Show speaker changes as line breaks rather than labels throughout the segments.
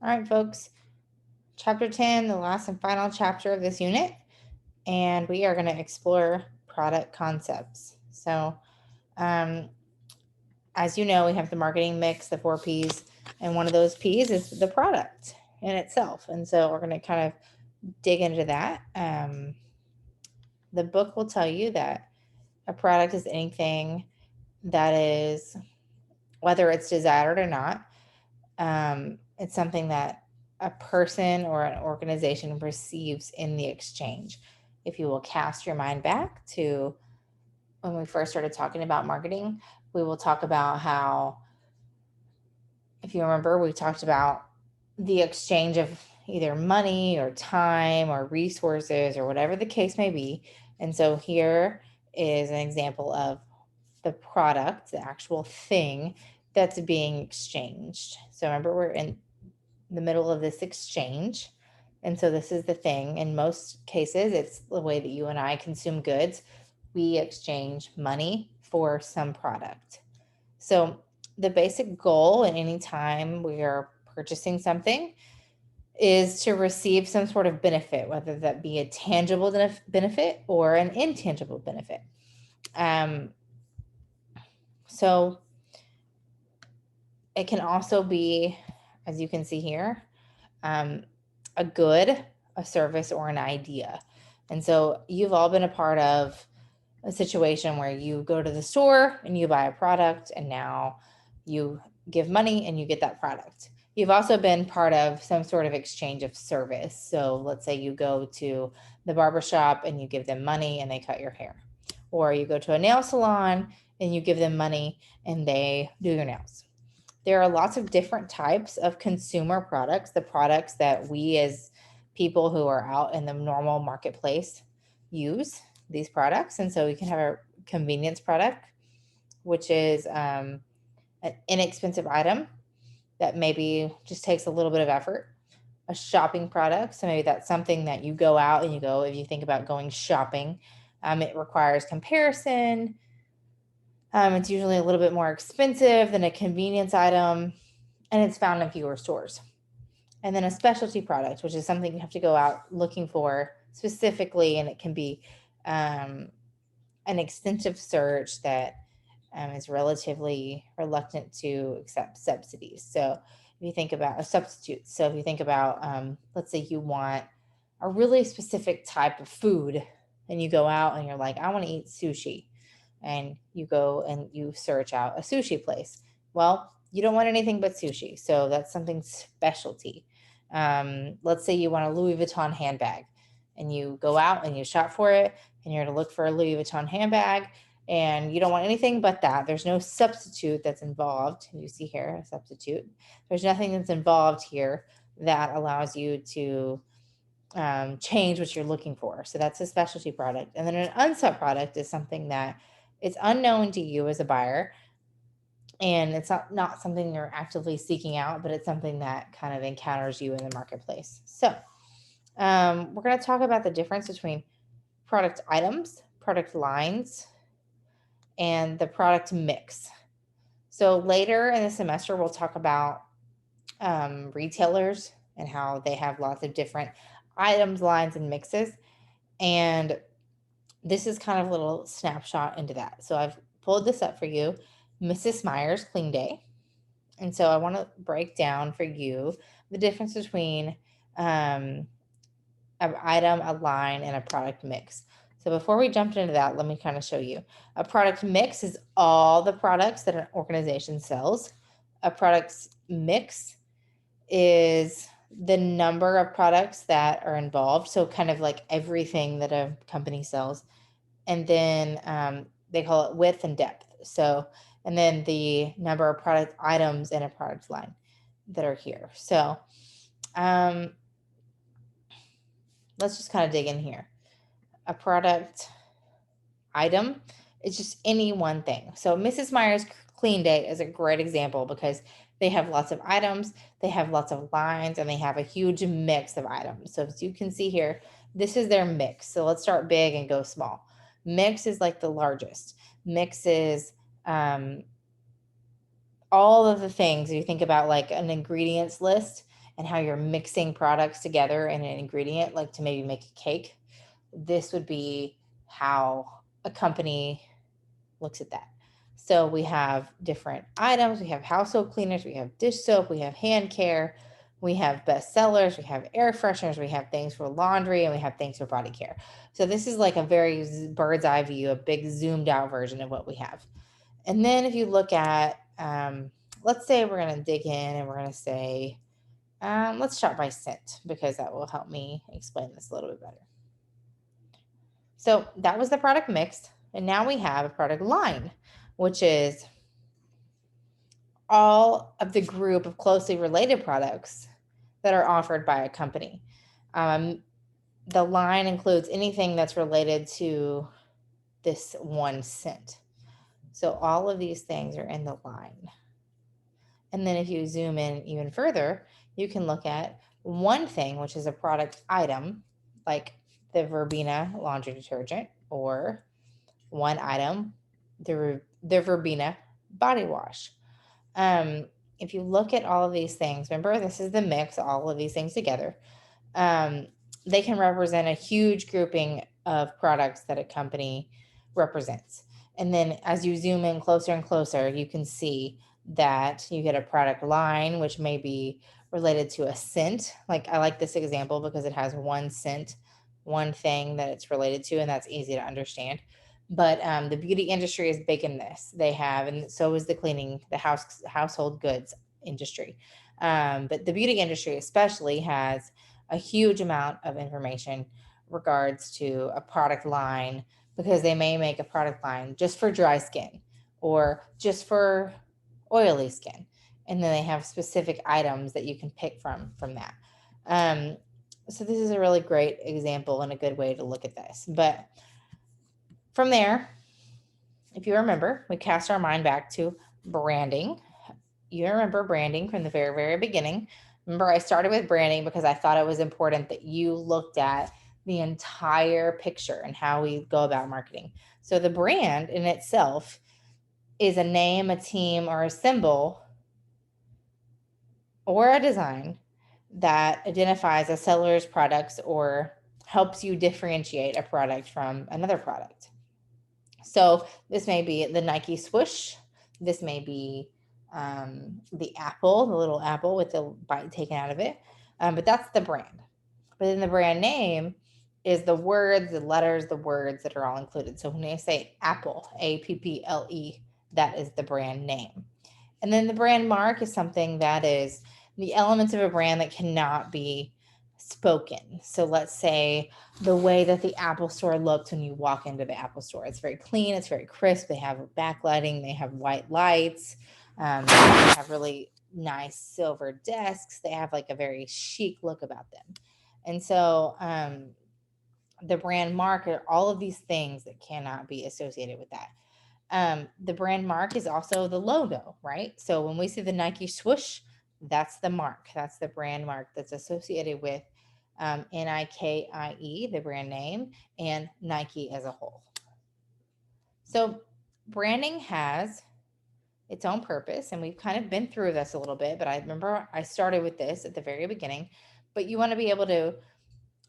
All right, folks. Chapter 10, the last and final chapter of this unit, and we are going to explore product concepts. So, um, as you know, we have the marketing mix, the 4 P's, and one of those P's is the product in itself. And so we're going to kind of dig into that. The book will tell you that a product is anything that is, whether it's desired or not, it's something that a person or an organization receives in the exchange. If you will cast your mind back to when we first started talking about marketing, we will talk about how, if you remember, we talked about the exchange of either money or time or resources or whatever the case may be. And so here is an example of the product, the actual thing that's being exchanged. So remember, we're in the middle of this exchange. And so this is the thing. In most cases, it's the way that you and I consume goods. We exchange money for some product. So the basic goal at any time we are purchasing something is to receive some sort of benefit, whether that be a tangible benefit or an intangible benefit. Um, so it can also be, as you can see here, um, a good, a service, or an idea. And so you've all been a part of a situation where you go to the store and you buy a product, and now you give money and you get that product. You've also been part of some sort of exchange of service. So let's say you go to the barbershop and you give them money and they cut your hair. Or you go to a nail salon and you give them money and they do your nails. There are lots of different types of consumer products, the products that we as people who are out in the normal marketplace use these products. And so we can have a convenience product, which is an inexpensive item that maybe just takes a little bit of effort. A shopping product, so maybe that's something that you go out and you go, if you think about going shopping, it requires comparison. It's usually a little bit more expensive than a convenience item, and it's found in fewer stores. And then a specialty product, which is something you have to go out looking for specifically, and it can be an extensive search that is relatively reluctant to accept subsidies. So if you think about a substitute, so if you think about, let's say you want a really specific type of food, and you go out and you're like, I want to eat sushi, and you go and you search out a sushi place. Well, you don't want anything but sushi, so that's something specialty. Let's say you want a Louis Vuitton handbag, and you go out and you shop for it, and you're to look for a Louis Vuitton handbag, and you don't want anything but that. There's no substitute that's involved. You see here a substitute. There's nothing that's involved here that allows you to change what you're looking for. So that's a specialty product. And then an unsub product is something that it's unknown to you as a buyer, and it's not something you're actively seeking out, but it's something that kind of encounters you in the marketplace. So we're going to talk about the difference between product items, product lines, and the product mix. So later in the semester, we'll talk about retailers and how they have lots of different items, lines, and mixes. And this is kind of a little snapshot into that. So I've pulled this up for you, Mrs. Meyer's Clean Day. And so I want to break down for you the difference between an item, a line, and a product mix. So before we jump into that, let me kind of show you. A product mix is all the products that an organization sells. A product's mix is the number of products that are involved. So kind of like everything that a company sells. And then they call it width and depth. So, and then the number of product items in a product line that are here. So let's just kind of dig in here. A product item is just any one thing. So Mrs. Meyer's Clean Day is a great example because they have lots of items, they have lots of lines, and they have a huge mix of items. So as you can see here, this is their mix. So let's start big and go small. Mix is like the largest. Mix is all of the things. If you think about like an ingredients list, and how you're mixing products together in an ingredient, like to maybe make a cake, this would be how a company looks at that. So we have different items. We have household cleaners, we have dish soap, we have hand care, we have bestsellers, we have air fresheners, we have things for laundry, and we have things for body care. So this is like a very bird's eye view, a big zoomed out version of what we have. And then if you look at, let's say we're going to dig in and we're going to say, let's start by scent, because that will help me explain this a little bit better. So that was the product mix. And now we have a product line, which is all of the group of closely related products that are offered by a company. The line includes anything that's related to this one scent. So all of these things are in the line. And then if you zoom in even further, you can look at one thing, which is a product item, like the Verbena laundry detergent, or one item, the Verbena body wash. If you look at all of these things, remember, this is the mix, all of these things together. They can represent a huge grouping of products that a company represents. And then as you zoom in closer and closer, you can see that you get a product line, which may be related to a scent. Like, I like this example because it has one scent, one thing that it's related to, and that's easy to understand. But the beauty industry is big in this. They have, and so is the cleaning, the household goods industry. But the beauty industry especially has a huge amount of information regards to a product line, because they may make a product line just for dry skin or just for oily skin. And then they have specific items that you can pick from that. So this is a really great example and a good way to look at this. But from there, if you remember, we cast our mind back to branding. You remember branding from the very, very beginning. Remember, I started with branding because I thought it was important that you looked at the entire picture and how we go about marketing. So the brand in itself is a name, a team, or a symbol or a design that identifies a seller's products or helps you differentiate a product from another product. So this may be the Nike swoosh. This may be the apple, the little apple with the bite taken out of it. But that's the brand. But then the brand name is the words, the letters, the words that are all included. So when I say Apple, Apple, that is the brand name. And then the brand mark is something that is the elements of a brand that cannot be spoken. So let's say the way that the Apple store looks when you walk into the Apple store. It's very clean, it's very crisp. They have backlighting, they have white lights, they have really nice silver desks. They have like a very chic look about them. And so the brand mark are all of these things that cannot be associated with that. The brand mark is also the logo, right? So when we see the Nike swoosh, that's the mark. That's the brand mark that's associated with Nike, the brand name, and Nike as a whole. So branding has its own purpose, and we've kind of been through this a little bit, but I remember I started with this at the very beginning. But you want to be able to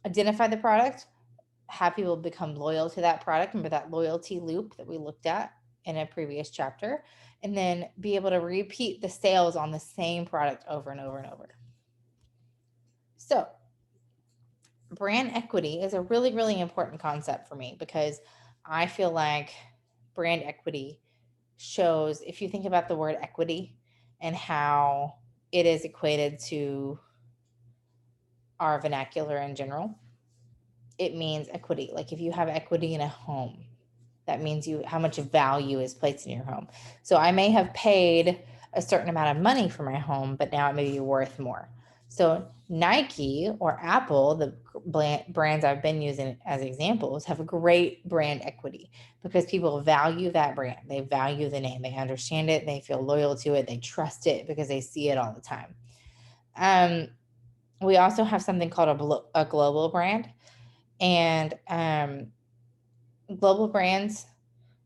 identify the product, have people become loyal to that product. Remember that loyalty loop that we looked at in a previous chapter, and then be able to repeat the sales on the same product over and over and over. So brand equity is a really, really important concept for me, because I feel like brand equity shows, if you think about the word equity and how it is equated to our vernacular in general, it means equity. Like if you have equity in a home, that means how much value is placed in your home. So I may have paid a certain amount of money for my home, but now it may be worth more. So Nike or Apple, the brands I've been using as examples, have a great brand equity because people value that brand. They value the name. They understand it. They feel loyal to it. They trust it because they see it all the time. We also have something called a global brand. And global brands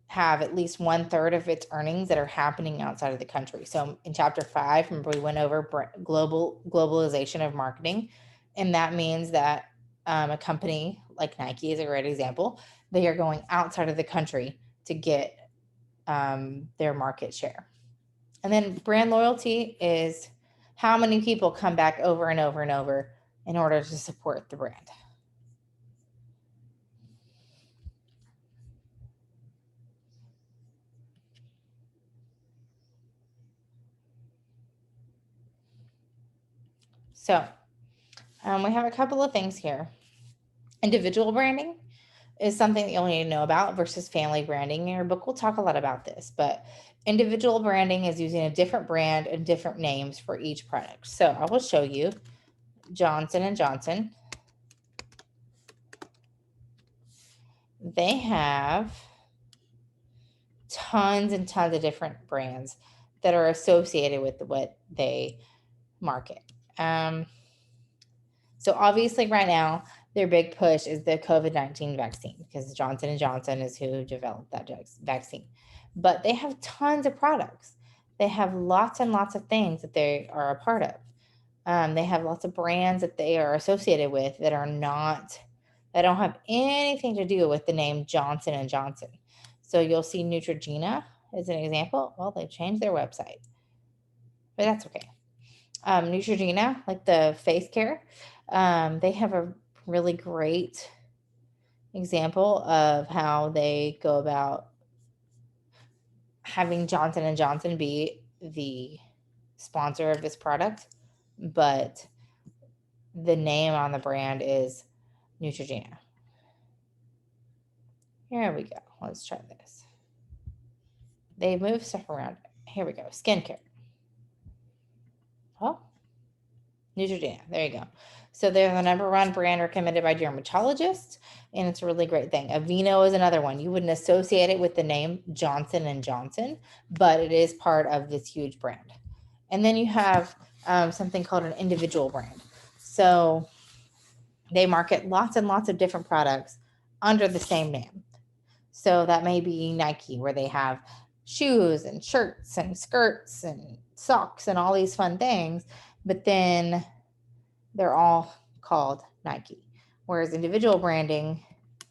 have at least 1/3 of its earnings that are happening outside of the country. So in chapter 5, remember we went over globalization of marketing, and that means that a company like Nike is a great example. They are going outside of the country to get their market share. And then brand loyalty is how many people come back over and over and over in order to support the brand. So we have a couple of things here. Individual branding is something that you'll need to know about versus family branding. In your book will talk a lot about this, but individual branding is using a different brand and different names for each product. So I will show you Johnson & Johnson. They have tons and tons of different brands that are associated with what they market. So obviously right now, their big push is the COVID-19 vaccine because Johnson & Johnson is who developed that vaccine. But they have tons of products. They have lots and lots of things that they are a part of. They have lots of brands that they are associated with that don't have anything to do with the name Johnson & Johnson. So you'll see Neutrogena as an example. Well, they've changed their website, but that's okay. Neutrogena, like the face care, they have a really great example of how they go about having Johnson & Johnson be the sponsor of this product, but the name on the brand is Neutrogena. Here we go. Let's try this. They move stuff around. Here we go. Skincare. Oh, Neutrogena. There you go. So they're the number one brand recommended by dermatologists, and it's a really great thing. Aveeno is another one. You wouldn't associate it with the name Johnson & Johnson, but it is part of this huge brand. And then you have something called an individual brand. So they market lots and lots of different products under the same name. So that may be Nike, where they have shoes and shirts and skirts and socks and all these fun things, but then they're all called Nike. Whereas individual branding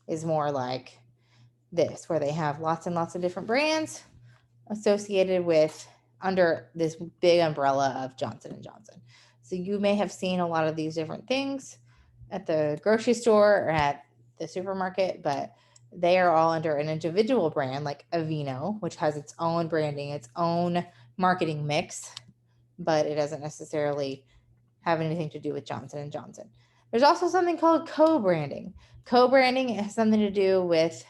is more like this, where they have lots and lots of different brands associated with under this big umbrella of Johnson & Johnson. So you may have seen a lot of these different things at the grocery store or at the supermarket, but they are all under an individual brand like Aveeno, which has its own branding, its own marketing mix, but it doesn't necessarily have anything to do with Johnson & Johnson. There's also something called co-branding. Co-branding has something to do with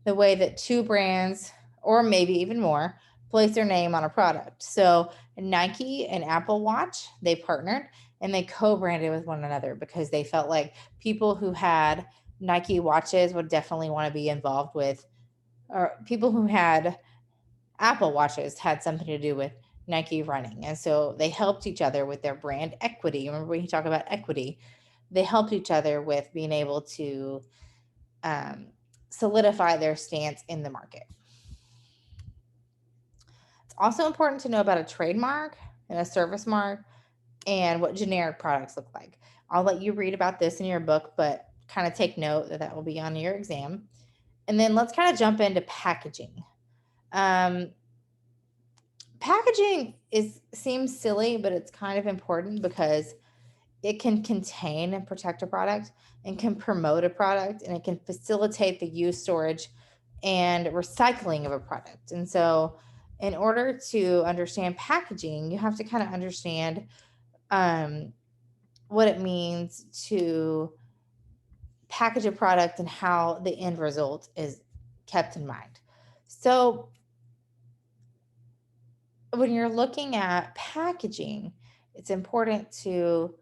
the way that two brands, or maybe even more, place their name on a product. So Nike and Apple Watch, they partnered and they co-branded with one another because they felt like people who had Nike watches would definitely want to be involved with, or people who had Apple Watches had something to do with Nike running. And so they helped each other with their brand equity. Remember when you talk about equity, they helped each other with being able to solidify their stance in the market. It's also important to know about a trademark and a service mark and what generic products look like. I'll let you read about this in your book, but kind of take note that will be on your exam. And then let's kind of jump into packaging. Packaging seems silly, but it's kind of important because it can contain and protect a product and can promote a product, and it can facilitate the use, storage, and recycling of a product. And so in order to understand packaging, you have to kind of understand what it means to package a product and how the end result is kept in mind. So when you're looking at packaging, it's important to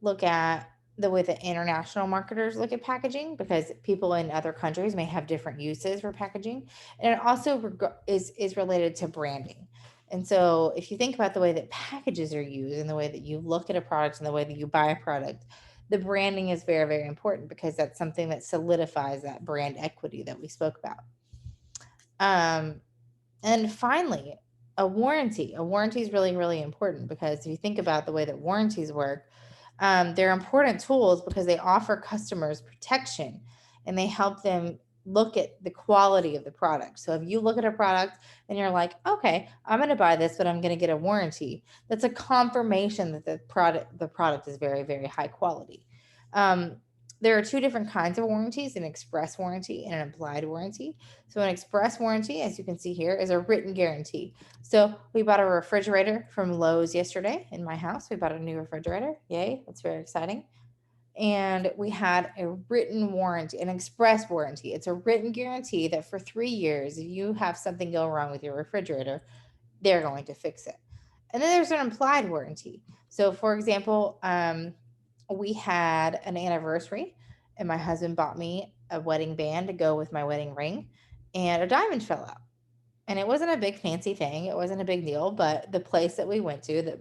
look at the way that international marketers look at packaging, because people in other countries may have different uses for packaging. And it also is related to branding. And so if you think about the way that packages are used and the way that you look at a product and the way that you buy a product, the branding is very, very important because that's something that solidifies that brand equity that we spoke about. And finally, a warranty. A warranty is really, really important because if you think about the way that warranties work, they're important tools because they offer customers protection and they help them look at the quality of the product. So if you look at a product and you're like, okay, I'm going to buy this, but I'm going to get a warranty, that's a confirmation that the product is very, very high quality. Um, there are two different kinds of warranties: an express warranty and an applied warranty. So an express warranty, as you can see here, is a written guarantee. So we bought a refrigerator from Lowe's yesterday in my house. We bought a new refrigerator. Yay, that's very exciting. And we had a written warranty, an express warranty. It's a written guarantee that for 3 years, if you have something go wrong with your refrigerator, they're going to fix it. And then there's an implied warranty. So, for example, we had an anniversary, and my husband bought me a wedding band to go with my wedding ring, and a diamond fell out. And it wasn't a big fancy thing, it wasn't a big deal, but the place that we went to that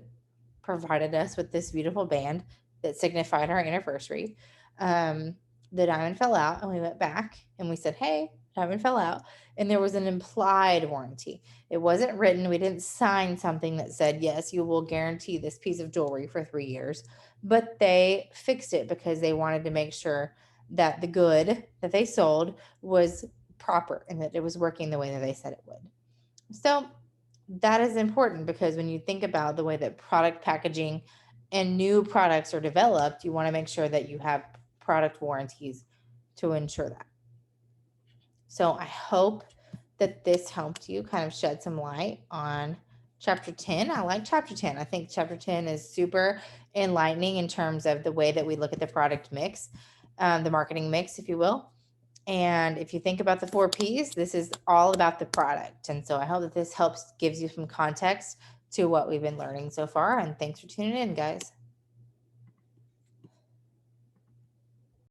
provided us with this beautiful band that signified our anniversary, um, the diamond fell out, and we went back and we said, "Hey, diamond fell out." And there was an implied warranty. It wasn't written. We didn't sign something that said, "Yes, you will guarantee this piece of jewelry for 3 years." But they fixed it because they wanted to make sure that the good that they sold was proper and that it was working the way that they said it would. So that is important because when you think about the way that product packaging and new products are developed, you want to make sure that you have product warranties to ensure that. So I hope that this helped you kind of shed some light on chapter 10. I like chapter 10. I think chapter 10 is super enlightening in terms of the way that we look at the product mix, the marketing mix, if you will. And if you think about the 4 Ps, this is all about the product. And so I hope that this helps gives you some context to what we've been learning so far. And thanks for tuning in, guys.